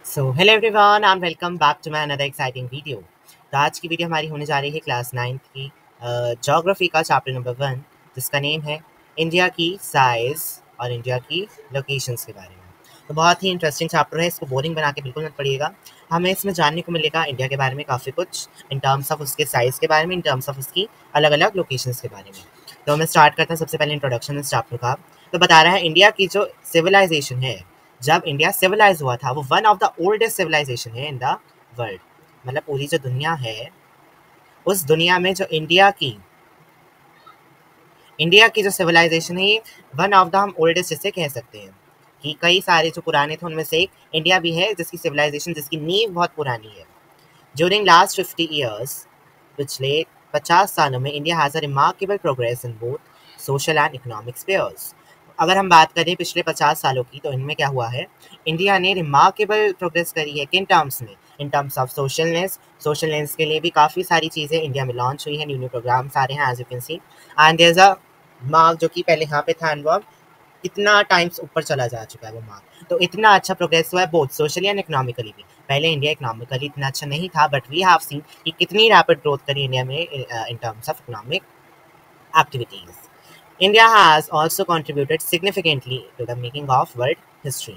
So hello everyone and welcome back to my another exciting video. तो आज की video हमारी होने जा रही है क्लास 9th की ज्योग्राफी का चैप्टर नंबर 1, जिसका नेम है इंडिया की साइज और इंडिया की लोकेशंस के बारे में। तो बहुत ही इंटरेस्टिंग चैप्टर है, इसको बोरिंग बना के बिल्कुल मत पढ़िएगा। हमें इसमें जानने को मिलेगा इंडिया के बारे में काफ़ी कुछ, इन टर्म्स ऑफ उसके साइज़ के बारे में, इन टर्म्स ऑफ उसकी अलग अलग लोकेशंस के बारे में। तो हमें स्टार्ट करते हैं सबसे पहले इंट्रोडक्शन इस चैप्टर का। तो बता रहा है इंडिया की जो सिविलाइजेशन है, जब इंडिया सिविलाइज हुआ था, वो one of the oldest civilization है इन द वर्ल्ड। मतलब पूरी जो दुनिया है, उस दुनिया में जो इंडिया की जो सिविलाइजेशन है, ये वन ऑफ द हम ओल्डेस्ट जिसे कह सकते हैं कि कई सारे जो पुराने थे उनमें से एक इंडिया भी है, जिसकी सिविलाइजेशन, जिसकी नींव बहुत पुरानी है। ड्यूरिंग लास्ट 50 ईयर्स, पिछले 50 सालों में, India has a remarkable progress in both social and economic spheres. अगर हम बात करें पिछले 50 सालों की, तो इनमें क्या हुआ है, इंडिया ने रिमार्केबल प्रोग्रेस करी है। किन टर्म्स में? इन टर्म्स ऑफ सोशलनेस के लिए भी काफ़ी सारी चीज़ें इंडिया में लॉन्च हुई हैं, न्यू न्यू प्रोग्राम्स आ रहे हैं, as you can see. And there is a mark जो कि पहले यहाँ पे था, एंड वो कितना टाइम्स ऊपर चला जा चुका है वो मार्क। तो इतना अच्छा प्रोग्रेस हुआ है बोथ सोशली एंड इकोनॉमिकली भी। पहले इंडिया इकोनॉमिकली इतना अच्छा नहीं था, बट वी हैव सीन कि कितनी रैपिड ग्रोथ करी इंडिया में in terms of economic activities. India has also contributed significantly to the making of world history.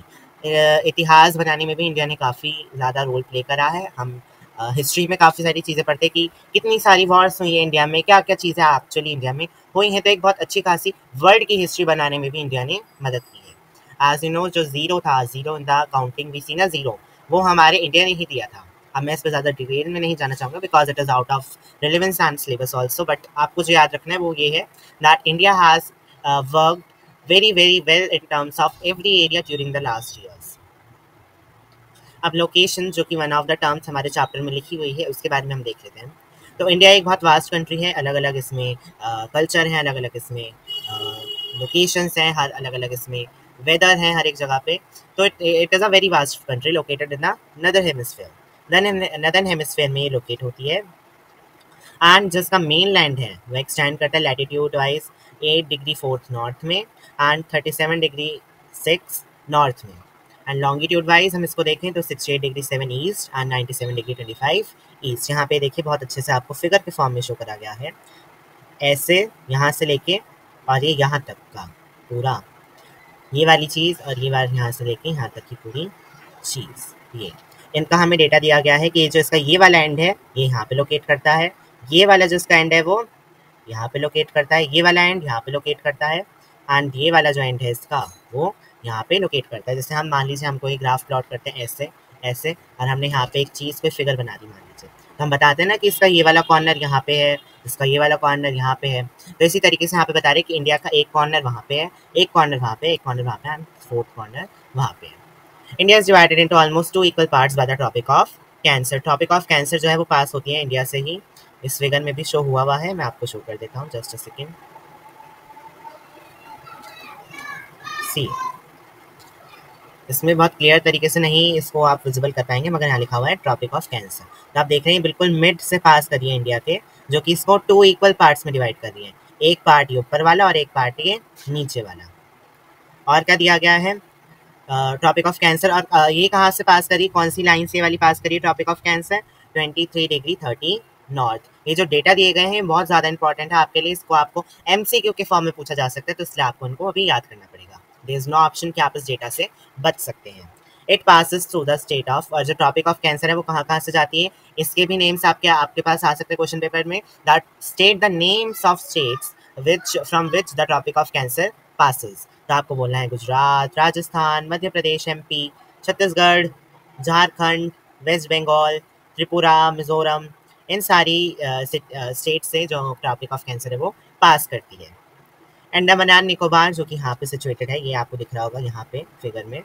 इतिहास बनाने में भी इंडिया ने काफ़ी ज़्यादा रोल प्ले करा है। हम हिस्ट्री में काफ़ी सारी चीज़ें पढ़ते कि कितनी सारी वॉर्स हुई है इंडिया में, क्या क्या चीज़ें एक्चुअली इंडिया में हुई हैं। तो एक बहुत अच्छी खासी वर्ल्ड की हिस्ट्री बनाने में भी इंडिया ने मदद की है। एज यू नो, जो ज़ीरो था, zero in the counting we see ना, ज़ीरो, वो हमारे इंडिया ने ही दिया था। अब मैं इस पर ज़्यादा डिटेल में नहीं जाना चाहूँगा because it is out of relevance and syllabus also, but आपको जो याद रखना है वो ये है that India has worked very well in terms of every area during the last years. अब लोकेशन, जो कि वन ऑफ द टर्म्स हमारे चैप्टर में लिखी हुई है, उसके बारे में हम देख लेते हैं। तो इंडिया एक बहुत वास्ट कंट्री है, अलग अलग इसमें कल्चर हैं, अलग अलग इसमें लोकेशंस हैं, हर अलग अलग इसमें वेदर है हर एक जगह पे। तो it is a very vast country located in the नदर हेमिस्फेयर। नदर्न हेमिस्फेयर में ये लोकेट होती है। एंड जिसका मेन लैंड है वो एक्सटेंड करता है लैटिट्यूड वाइज 8 डिग्री 4 नॉर्थ में एंड 37 डिग्री 6 नॉर्थ में। एंड लॉन्गिट्यूड वाइज हम इसको देखें तो 68 degree 7 east and 97 degree 25 east. यहाँ पे देखिए बहुत अच्छे से आपको फिगर के फॉर्म में शो करा गया है, ऐसे यहाँ से लेके और ये यहाँ तक का पूरा, ये वाली चीज़, और ये वाली यहाँ से लेके यहाँ तक की पूरी चीज़, ये इनका हमें डेटा दिया गया है कि ये जो इसका ये वाला एंड है ये यहाँ पे लोकेट करता है, ये वाला जो इसका एंड है वो यहाँ पे लोकेट करता है, ये वाला एंड यहाँ पे लोकेट करता है, एंड ये वाला जो एंड है इसका वो यहाँ पे लोकेट करता है। जैसे हम मान लीजिए हम कोई ग्राफ प्लॉट करते हैं ऐसे ऐसे, और हमने यहाँ पे एक चीज़ कोई फिगर बना दी मान लीजिए, तो हम बताते हैं ना कि इसका ये वाला कॉर्नर यहाँ पे है, इसका ये वाला कॉर्नर यहाँ पे है। तो इसी तरीके से यहाँ पे बता रहे हैं कि इंडिया का एक कॉर्नर वहाँ पे है, एक कॉर्नर वहाँ पे, एक कॉर्नर वहाँ पे, एंड फोर्थ कॉर्नर वहाँ पे है। India is divided into almost 2 equal parts by the topic of cancer. Topic of cancer जो है वो पास होती है इंडिया से ही, इस फिगर में भी शो हुआ है, मैं आपको शो कर देता हूँ, जस्ट अ सेकेंड। सी, इसमें बहुत क्लियर तरीके से नहीं इसको आप विजिबल कर पाएंगे, मगर यहाँ लिखा हुआ है टॉपिक ऑफ कैंसर। तो आप देख रहे हैं बिल्कुल मिड से पास करी है इंडिया के, जो कि इसको 2 इक्वल पार्ट्स में डिवाइड कर रही है, एक पार्ट ये ऊपर वाला और एक पार्ट ये नीचे वाला। और क्या दिया गया है, टॉपिक ऑफ कैंसर, और ये कहाँ से पास करी, कौन सी लाइन से वाली पास करी topic of cancer, 23 degree 30 north. ये जो डेटा दिए गए हैं बहुत ज़्यादा इंपॉर्टेंट है आपके लिए, इसको आपको MCQ के फॉर्म में पूछा जा सकता है, तो इसलिए आपको उनको अभी याद करना पड़ेगा। देयर इज नो ऑप्शन कि आप इस डेटा से बच सकते हैं। It passes through the state of, और जो टॉपिक ऑफ कैंसर है वो कहाँ कहाँ से जाती है, इसके भी नेम्स आपके पास आ सकते हैं क्वेश्चन पेपर में, that state the names of states which from which the topic of cancer passes. तो आपको बोलना है गुजरात, राजस्थान, मध्य प्रदेश, MP, छत्तीसगढ़, झारखंड, वेस्ट बंगाल, त्रिपुरा, मिजोरम, इन सारी स्टेट से जो टॉपिक ऑफ कैंसर है वो पास करती है। अंडमान एंड निकोबार जो कि यहाँ पे सिचुएटेड है, ये आपको दिख रहा होगा यहाँ पे फिगर में,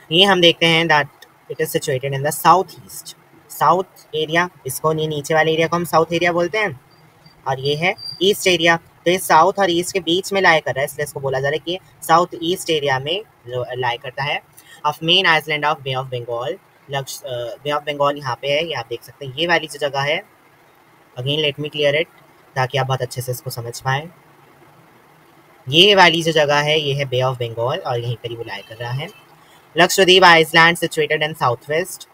ये हम देखते हैं that it is situated in the south east, south area, इसको नीचे वाले एरिया को हम साउथ एरिया बोलते हैं, और ये है ईस्ट एरिया। तो ये साउथ और ईस्ट के बीच में लाई कर रहा है, इसलिए इसको बोला जा रहा है कि साउथ ईस्ट एरिया में लाई करता है। Of main island of bay of Bengal, bay of Bengal यहाँ पे है, ये आप देख सकते हैं, ये वाली जो जगह है, again let me clear it ताकि आप बहुत अच्छे से इसको समझ पाएँ। ये वाली जो जगह है ये है बे ऑफ बंगाल, और यहीं पर ही वो लाई कर रहा है। Lakshadweep island situated in south west,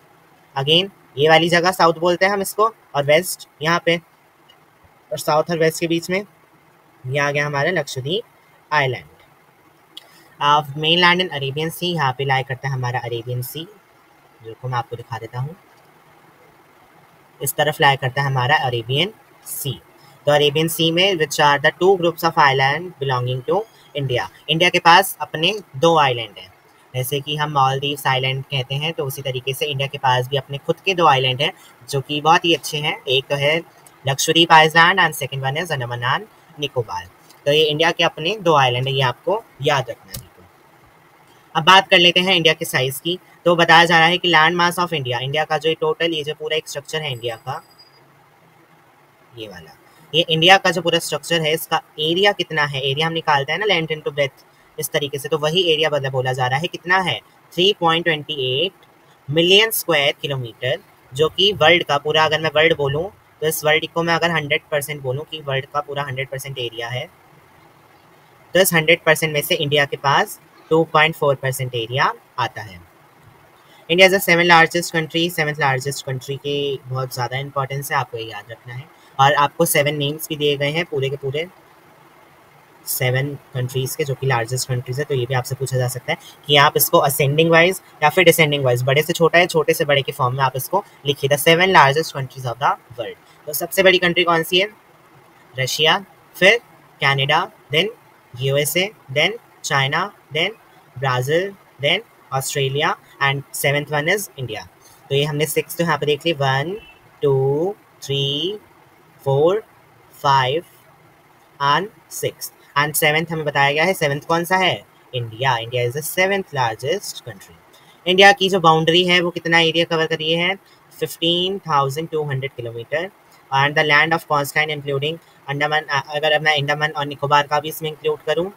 again ये वाली जगह साउथ बोलते हैं हम इसको, और वेस्ट यहाँ पे, और साउथ और वेस्ट के बीच में ये आ गया हमारा Lakshadweep island. Mainland in Arabian sea, यहाँ पे लाई करता है हमारा अरेबियन सी, जो को मैं आपको दिखा देता हूँ, इस तरफ लाई करता है हमारा अरेबियन सी। तो अरेबियन सी में which are the two groups of island belonging to India. India के पास अपने दो आइलैंड हैं, जैसे कि हम मालदीव्स आइलैंड कहते हैं, तो उसी तरीके से इंडिया के पास भी अपने खुद के दो आइलैंड हैं जो कि बहुत ही अच्छे हैं। एक तो है Lakshadweep island and second one is Andaman and Nicobar. तो ये इंडिया के अपने दो आइलैंड है, ये आपको याद रखना है। अब बात कर लेते हैं इंडिया के साइज की। तो बताया जा रहा है कि land mass of India, India का जो टोटल ये जो पूरा एक स्ट्रक्चर है इंडिया का, ये वाला, ये इंडिया का जो पूरा स्ट्रक्चर है इसका एरिया कितना है, एरिया हम निकालते हैं ना लेंथ इनटू ब्रेथ, इस तरीके से, तो वही एरिया मतलब बोला जा रहा है कितना है 3.28 मिलियन स्क्वायर किलोमीटर, जो कि वर्ल्ड का पूरा, अगर मैं वर्ल्ड बोलूँ तो इस वर्ल्ड को मैं अगर 100% बोलूँ कि वर्ल्ड का पूरा 100% एरिया है, तो इस 100% में से इंडिया के पास 2.4% एरिया आता है। India is the seven largest country, seventh largest country की बहुत ज़्यादा इंपॉर्टेंस है, आपको ये याद रखना है। और आपको 7 नेम्स भी दिए गए हैं पूरे के पूरे 7 कंट्रीज़ के, जो कि लार्जेस्ट कंट्रीज है। तो ये भी आपसे पूछा जा सकता है कि आप इसको असेंडिंग वाइज या फिर डिसेंडिंग वाइज, बड़े से छोटा है छोटे से बड़े के फॉर्म में आप इसको लिखिए, the 7 largest countries of the world. तो सबसे बड़ी कंट्री कौन सी है? रशिया, फिर Canada, then USA, then China, then Brazil, then Australia and 7th one is India. तो ये हमने 6 तो यहाँ पे देख ली, 1 2 3 4 5 एंड 6 एंड 7th हमें बताया गया है, 7th कौन सा है? India. India is the 7th largest country. India की जो बाउंड्री है वो कितना एरिया कवर कर रही है? 15,200 kilometre. And the land of coastline including Andaman, अगर मैं अंडमान और निकोबार का भी इसमें इंक्लूड करूँ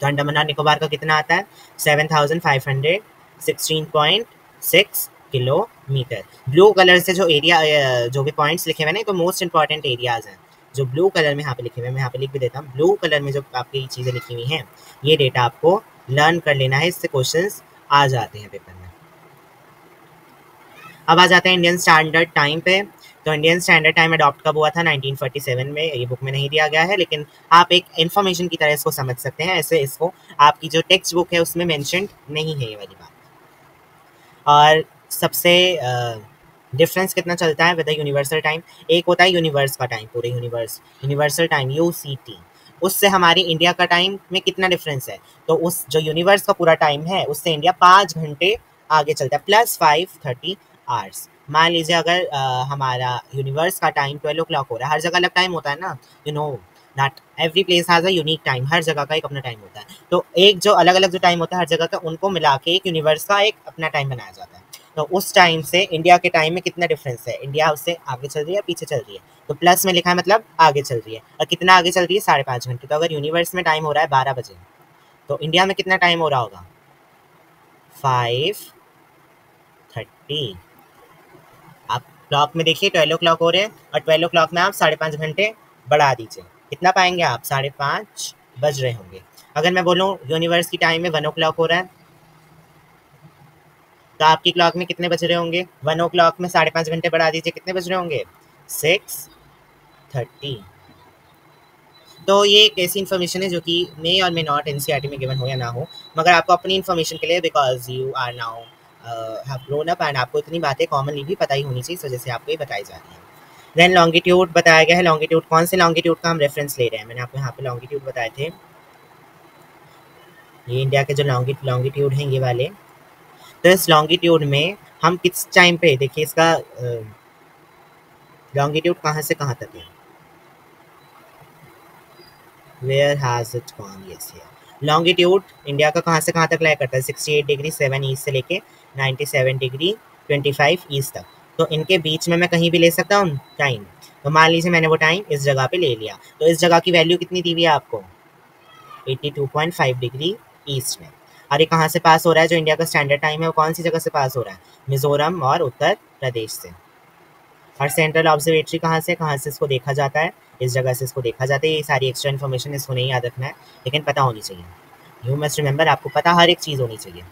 तो अंडमान और निकोबार का कितना आता है? 7,516.6 किलोमीटर। ब्लू कलर से जो एरिया, जो भी पॉइंट्स लिखे हुए हैं तो मोस्ट इंपॉर्टेंट एरियाज हैं जो ब्लू कलर में यहाँ पे लिखे हुए हैं, मैं यहाँ पे लिख भी देता हूँ। ब्लू कलर में जो आपकी चीज़ें लिखी हुई हैं ये डेटा आपको लर्न कर लेना है, इससे क्वेश्चंस आ जाते हैं पेपर में। अब आ जाते हैं इंडियन स्टैंडर्ड टाइम पे। तो इंडियन स्टैंडर्ड टाइम अडॉप्ट कब हुआ था? 1947 में। ये बुक में नहीं दिया गया है, लेकिन आप एक इन्फॉर्मेशन की तरह इसको समझ सकते हैं, ऐसे इसको आपकी जो टेक्स्ट बुक है उसमें मेंशन नहीं है ये वाली बात। और सबसे डिफरेंस कितना चलता है विद द यूनिवर्सल टाइम? एक होता है यूनिवर्स का टाइम, पूरे यूनिवर्सल टाइम UCT, उससे हमारी इंडिया का टाइम में कितना डिफरेंस है? तो उस जो यूनिवर्स का पूरा टाइम है उससे इंडिया 5 घंटे आगे चलता है, प्लस 5:30 आवर्स। मान लीजिए अगर हमारा यूनिवर्स का टाइम 12 o'clock हो रहा है, हर जगह अलग टाइम होता है ना, you know that every place has a unique time, हर जगह का एक अपना टाइम होता है। तो एक जो अलग अलग जो टाइम होता है हर जगह का, उनको मिला के एक यूनिवर्स का एक अपना टाइम बनाया जाता है। तो उस टाइम से इंडिया के टाइम में कितना डिफरेंस है? इंडिया उससे आगे चल रही है पीछे चल रही है? तो प्लस में लिखा है मतलब आगे चल रही है। और कितना आगे चल रही है? 5.5 घंटे। तो अगर यूनिवर्स में टाइम हो रहा है 12 बजे, तो इंडिया में कितना टाइम हो रहा होगा? 5:30। आप क्लॉक में देखिए 12 o'clock हो रहे हैं, और 12 o'clock में आप 5.5 घंटे बढ़ा दीजिए, कितना पाएंगे आप? 5:30 बज रहे होंगे। अगर मैं बोलूँ यूनिवर्स की टाइम में 1 o'clock हो रहा है, तो आपकी क्लॉक में कितने बज रहे होंगे? 1 o'clock में 5.5 घंटे बढ़ा दीजिए, कितने बज रहे होंगे? 6:30। तो ये एक ऐसी इन्फॉर्मेशन है जो कि मे और मे नॉट NCERT में गिवन हो या ना हो, मगर आपको अपनी इन्फॉर्मेशन के लिए, because you are now have grown up and आपको इतनी बातें कॉमनली भी पता ही होनी चाहिए, इस वजह से आपको ये बताई जा रही है। देन लॉन्गिट्यूड बताया गया है। लॉन्गिट्यूड, कौन से लॉन्गिट्यूड का हम रेफरेंस ले रहे हैं? मैंने आपको यहाँ पे लॉन्गिट्यूड बताए थे, ये इंडिया के जो लॉन्गिट्यूड हैं ये वाले। तो इस लॉन्गिट्यूड में हम किस टाइम पे, देखिए इसका लॉन्गिट्यूड कहाँ से कहाँ तक है? Where has it gone? Yes here. Longitude India का कहाँ से कहाँ तक लाया करता है? 68 डिग्री 7 ईस्ट से लेके 97 डिग्री 25 ईस्ट तक। तो इनके बीच में मैं कहीं भी ले सकता हूँ टाइम। तो मान लीजिए मैंने वो टाइम इस जगह पे ले लिया, तो इस जगह की वैल्यू कितनी दी हुई है आपको? 82.5 डिग्री ईस्ट में। और ये कहाँ से पास हो रहा है? जो इंडिया का स्टैंडर्ड टाइम है वो कौन सी जगह से पास हो रहा है? मिजोरम और उत्तर प्रदेश से। और सेंट्रल ऑब्जर्वेटरी कहाँ से इसको देखा जाता है? इस जगह से इसको देखा जाता है। ये सारी एक्स्ट्रा इन्फॉर्मेशन इसको नहीं याद रखना है, लेकिन पता होनी चाहिए। यू मस्ट रिमेंबर, आपको पता हर एक चीज़ होनी चाहिए।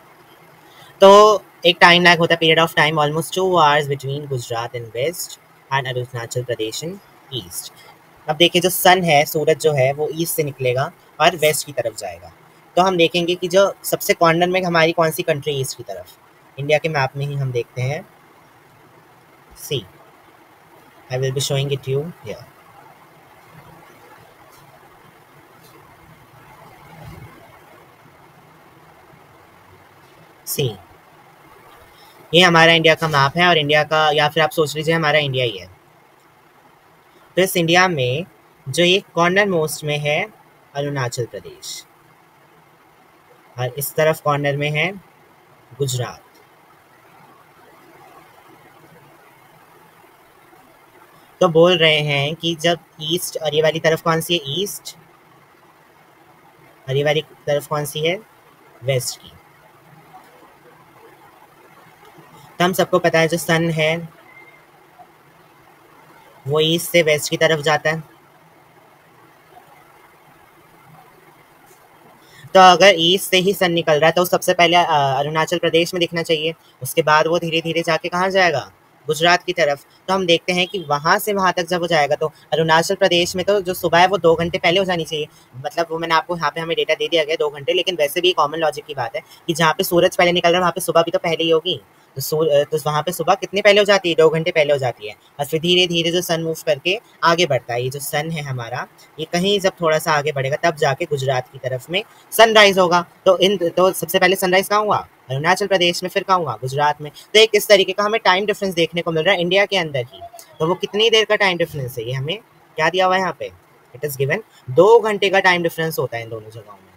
तो एक टाइम लैग होता है, period of time almost 2 hours between Gujarat in west and Arunachal Pradesh in east. अब देखिए जो सन है, सूरज जो है वो ईस्ट से निकलेगा और वेस्ट की तरफ जाएगा। तो हम देखेंगे कि जो सबसे कॉर्नर में हमारी कौन सी कंट्री ईस्ट की तरफ, इंडिया के मैप में ही हम देखते हैं। See, I will be showing it you here. See, ये हमारा इंडिया का मैप है और इंडिया का, या फिर आप सोच लीजिए हमारा इंडिया ही है। तो इस इंडिया में जो ये कॉर्नर मोस्ट में है अरुणाचल प्रदेश और इस तरफ कॉर्नर में है गुजरात। तो बोल रहे हैं कि जब ईस्ट, और ये वाली तरफ कौन सी है, ईस्ट, और ये वाली तरफ कौन सी है, वेस्ट की। तो हम सबको पता है जो सन है वो ईस्ट से वेस्ट की तरफ जाता है। तो अगर ईस्ट से ही सन निकल रहा है तो सबसे पहले अरुणाचल प्रदेश में दिखना चाहिए, उसके बाद वो धीरे धीरे जाके कहाँ जाएगा, गुजरात की तरफ। तो हम देखते हैं कि वहाँ से वहाँ तक जब वो जाएगा तो अरुणाचल प्रदेश में तो जो सुबह है वो 2 घंटे पहले हो जानी चाहिए। मतलब वो मैंने आपको यहाँ पे हमें डेटा दे दिया गया 2 घंटे, लेकिन वैसे भी कॉमन लॉजिक की बात है कि जहाँ पे सूरज पहले निकल रहा है वहाँ पे सुबह भी तो पहले ही होगी। तो वहाँ पे सुबह कितने पहले हो जाती है, 2 घंटे पहले हो जाती है। और फिर धीरे धीरे जो सन मूव करके आगे बढ़ता है, ये जो सन है हमारा, ये कहीं जब थोड़ा सा आगे बढ़ेगा तब जाके गुजरात की तरफ में सनराइज होगा। तो सबसे पहले सनराइज कहाँ हुआ, अरुणाचल प्रदेश में, फिर कहाँ हुआ, गुजरात में। तो एक इस तरीके का हमें टाइम डिफरेंस देखने को मिल रहा है इंडिया के अंदर ही। तो वो कितनी देर का टाइम डिफरेंस है, ये हमें क्या दिया हुआ है यहाँ पे, इट इज गिवन 2 घंटे का टाइम डिफरेंस होता है इन दोनों जगहों में।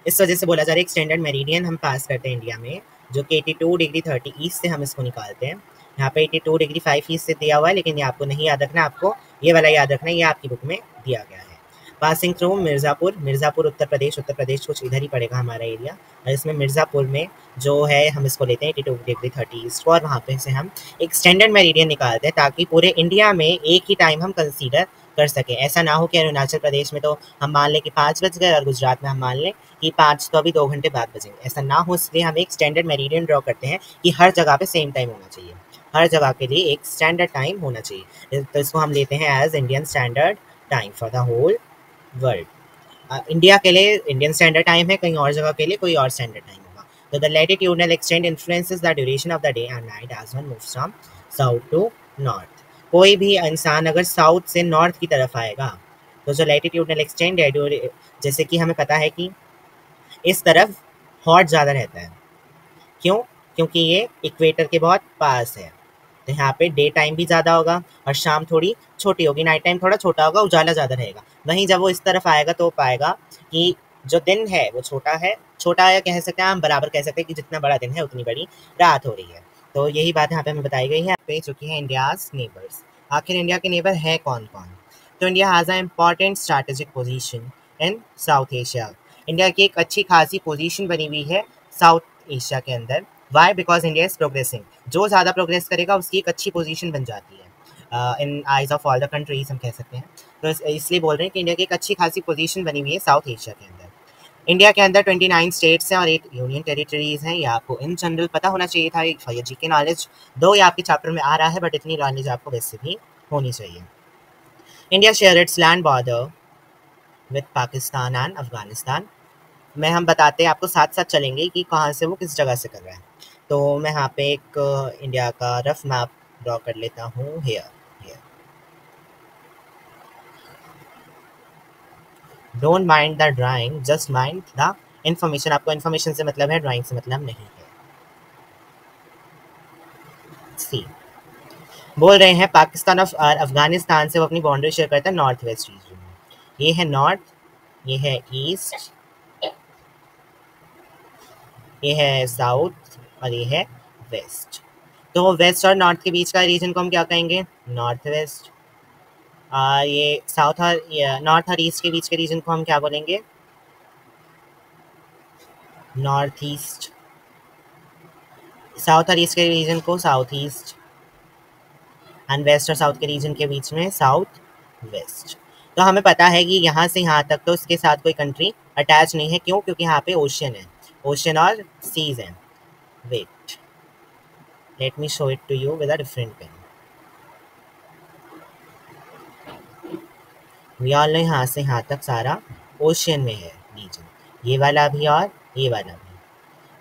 इस वजह से बोला जा रहा है एक स्टैंडर्ड मेरिडियन हम पास करते हैं इंडिया में, जो कि 82 डिग्री 30 ईस्ट से हम इसको निकालते हैं। यहाँ पे 82 डिग्री 5 ईस्ट से दिया हुआ है, लेकिन ये आपको नहीं याद रखना, आपको ये वाला याद रखना है, ये आपकी बुक में दिया गया है। पासिंग थ्रू मिर्ज़ापुर, मिर्ज़ापुर उत्तर प्रदेश कुछ इधर ही पड़ेगा हमारा एरिया। और इसमें मिर्ज़ापुर में जो है हम इसको लेते हैं 82 डिग्री 30 ईस्ट को, और वहाँ पे से हम एक स्टैंडर्ड मेरिडियन निकालते हैं ताकि पूरे इंडिया में एक ही टाइम हम कंसीडर कर सकें। ऐसा ना हो कि अरुणाचल प्रदेश में तो हम मान लें कि 5 बज गए और गुजरात में हम मान लें कि 5 तो अभी 2 घंटे बाद बजेंगे, ऐसा ना हो। इसलिए हम एक स्टैंडर्ड मेरिडियन ड्रॉ करते हैं कि हर जगह पे सेम टाइम होना चाहिए, हर जगह के लिए एक स्टैंडर्ड टाइम होना चाहिए। तो इसको हम लेते हैं as Indian standard time for the whole world. India के लिए इंडियन स्टैंडर्ड टाइम है, कहीं और जगह के लिए कोई और स्टैंडर्ड टाइम होगा। तो the latitudinal extent influences the duration of the day and night as one moves from south to north. कोई भी इंसान अगर साउथ से नॉर्थ की तरफ आएगा तो जो लैटिट्यूडनल एक्सटेंट है, जैसे कि हमें पता है कि इस तरफ हॉट ज़्यादा रहता है, क्यों, क्योंकि ये इक्वेटर के बहुत पास है। तो यहाँ पे डे टाइम भी ज़्यादा होगा और शाम थोड़ी छोटी होगी, नाइट टाइम थोड़ा छोटा होगा, उजाला ज़्यादा रहेगा। वहीं जब वो इस तरफ आएगा तो पाएगा कि जो दिन है वो छोटा है, छोटा या कह सकते हैं हम बराबर कह सकते हैं कि जितना बड़ा दिन है उतनी बड़ी रात हो रही है। तो यही बात यहाँ पे हमें बताई गई है। पे चुकी है इंडियाज़ नेबर्स। आखिर इंडिया के नेबर है कौन कौन। तो India has a important strategic position in south Asia. India की एक अच्छी खासी पोजीशन बनी हुई है साउथ एशिया के अंदर। Why, because India is progressing. जो ज़्यादा प्रोग्रेस करेगा उसकी एक अच्छी पोजीशन बन जाती है इन eyes of all the countries, हम कह सकते हैं। तो इसलिए बोल रहे हैं कि इंडिया की एक अच्छी खासी पोजीशन बनी हुई है साउथ एशिया के अंदर। इंडिया के अंदर 29 स्टेट्स हैं और 8 यूनियन टेरिटरीज हैं। ये आपको इन जनरल पता होना चाहिए था, फॉर योर जीके नॉलेज। दो ये आपके चैप्टर में आ रहा है, बट इतनी नॉलेज आपको वैसे भी होनी चाहिए। India share its land border with Pakistan and Afghanistan. मैं हम बताते हैं आपको, साथ साथ चलेंगे कि कहाँ से वो किस जगह से कर रहा है। तो मैं यहाँ पे एक इंडिया का रफ मैप ड्रॉ कर लेता हूँ। Here don't mind the drawing, just mind the information. आपको इन्फॉर्मेशन से मतलब है, ड्राइंग से मतलब नहीं है। सी, बोल रहे हैं पाकिस्तान और अफगानिस्तान से वो अपनी बाउंड्री शेयर करता है नॉर्थ वेस्ट रीजन में। ये है नॉर्थ, ये है ईस्ट, ये है साउथ और ये है वेस्ट। तो वेस्ट और नॉर्थ के बीच का रीजन को हम क्या कहेंगे, नॉर्थ वेस्ट। ये साउथ और नॉर्थ और ईस्ट के बीच के रीजन को हम क्या बोलेंगे, नॉर्थ ईस्ट। साउथ और ईस्ट के रीजन को साउथ ईस्ट, एंड वेस्ट और साउथ के रीजन के बीच में साउथ वेस्ट। तो हमें पता है कि यहाँ से यहाँ तक तो इसके साथ कोई कंट्री अटैच नहीं है, क्यों, क्योंकि यहाँ पे ओशियन है। ओशन और सीज हैं। Wait, let me show it to you with a different pen. We all know यहाँ से यहाँ तक सारा ओशियन में है रीजन, ये वाला भी और ये वाला भी।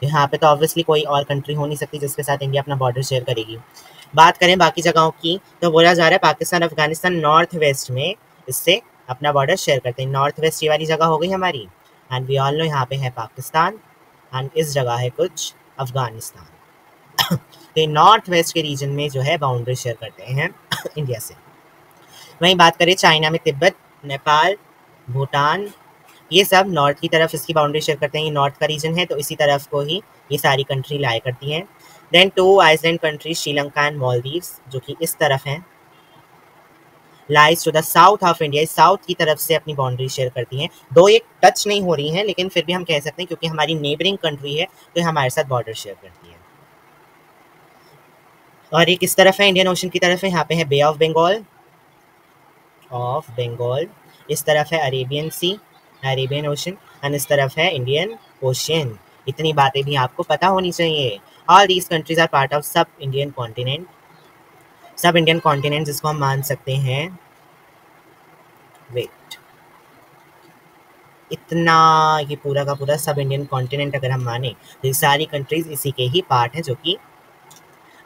यहाँ पे तो ऑब्वियसली कोई और कंट्री हो नहीं सकती जिसके साथ इंडिया अपना बॉर्डर शेयर करेगी। बात करें बाकी जगहों की तो बोला जा रहा है पाकिस्तान अफगानिस्तान नॉर्थ वेस्ट में इससे अपना बॉर्डर शेयर करते हैं। नॉर्थ वेस्ट ये वाली जगह हो गई हमारी, एंड वी ऑल नो यहाँ पे है पाकिस्तान एंड इस जगह है कुछ अफगानिस्तान। तो नॉर्थ वेस्ट के रीजन में जो है बाउंड्री शेयर करते हैं इंडिया से। वहीं बात करें चाइना में तिब्बत, नेपाल, भूटान, ये सब नॉर्थ की तरफ इसकी बाउंड्री शेयर करते हैं। ये नॉर्थ का रीजन है तो इसी तरफ को ही ये सारी कंट्री लाया करती हैं। Then 2 island countries Sri Lanka and Maldives जो कि इस तरफ हैं, lies to the south of India, south की तरफ से अपनी बाउंड्री शेयर करती हैं। दो ये टच नहीं हो रही हैं लेकिन फिर भी हम कह सकते हैं क्योंकि हमारी नेबरिंग कंट्री है तो हमारे साथ बॉर्डर शेयर करती है। और एक इस तरफ है इंडियन ओशन की तरफ है, यहाँ पे है बे ऑफ बंगाल, इस तरफ है Arabian sea, Arabian ocean, and इस तरफ है इंडियन ओशन। इतनी बातें भी आपको पता होनी चाहिए। All these countries are part of sub Indian continent जिसको हम मान सकते हैं। वेट, इतना ये पूरा का पूरा सब इंडियन कॉन्टिनेंट अगर हम माने तो ये सारी कंट्रीज इसी के ही पार्ट हैं जो कि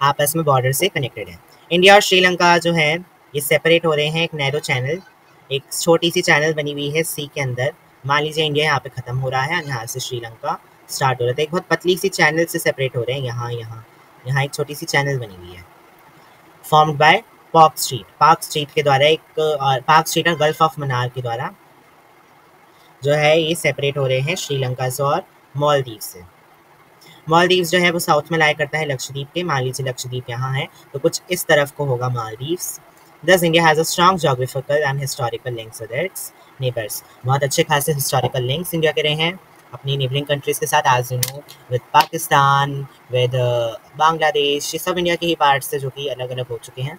आपस में बॉर्डर से कनेक्टेड है। इंडिया और श्रीलंका जो है ये सेपरेट हो रहे हैं एक नैरो चैनल, एक छोटी सी चैनल बनी हुई है सी के अंदर। मान लीजिए इंडिया यहाँ पे ख़त्म हो रहा है और यहाँ से श्रीलंका स्टार्ट हो रहा है, तो एक बहुत पतली सी चैनल से सेपरेट हो रहे हैं। यहाँ एक छोटी सी चैनल बनी हुई है फॉर्म्ड बाय पार्क स्ट्रीट के द्वारा, एक पार्क स्ट्रीट और गल्फ ऑफ मन्नार के द्वारा जो है ये सेपरेट हो रहे हैं श्रीलंका से और मालदीव से। मालदीव्स जो है वो साउथ में लाया करता है लक्षद्वीप के। मान लीजिए लक्षद्वीप यहाँ है तो कुछ इस तरफ को होगा Maldives. Thus India has a strong geographical and historical links with its neighbors. बहुत अच्छे खासे historical links इंडिया के रहे हैं अपनी नेबरिंग कंट्रीज़ के साथ, as you know, with Pakistan, with Bangladesh, ये सब इंडिया के ही पार्ट्स थे जो कि अलग अलग हो चुके हैं।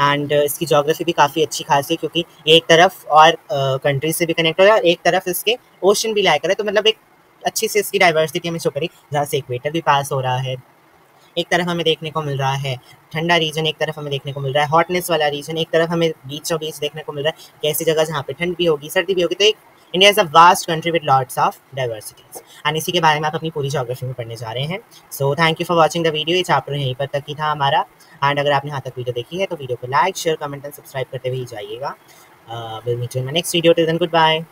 एंड इसकी जोग्राफी भी काफ़ी अच्छी खासी है क्योंकि ये एक तरफ और कंट्री से भी कनेक्ट हो रहा है और एक तरफ इसके ओशन भी लाया करे, तो मतलब एक अच्छी से इसकी डाइवर्सिटी हमें शो करी, जहाँ से इक्वेटर भी पास हो रहा है। एक तरफ हमें देखने को मिल रहा है ठंडा रीजन, एक तरफ हमें देखने को मिल रहा है हॉटनेस वाला रीजन, एक तरफ हमें बीच देखने को मिल रहा है कि ऐसी जगह जहाँ पे ठंड भी होगी सर्दी भी होगी। तो एक India is a vast country with lots of diversities, and इसी के बारे में आप अपनी पूरी ज्योग्राफी में पढ़ने जा रहे हैं। So thank you for watching the video. ये चैप्टर यहीं पर तक ही था हमारा, एंड अगर आपने यहाँ तक वीडियो देखी है तो वीडियो को like share comment and subscribe करते हुए ही जाइएगा। Will meet you in my next video. Till then good bye.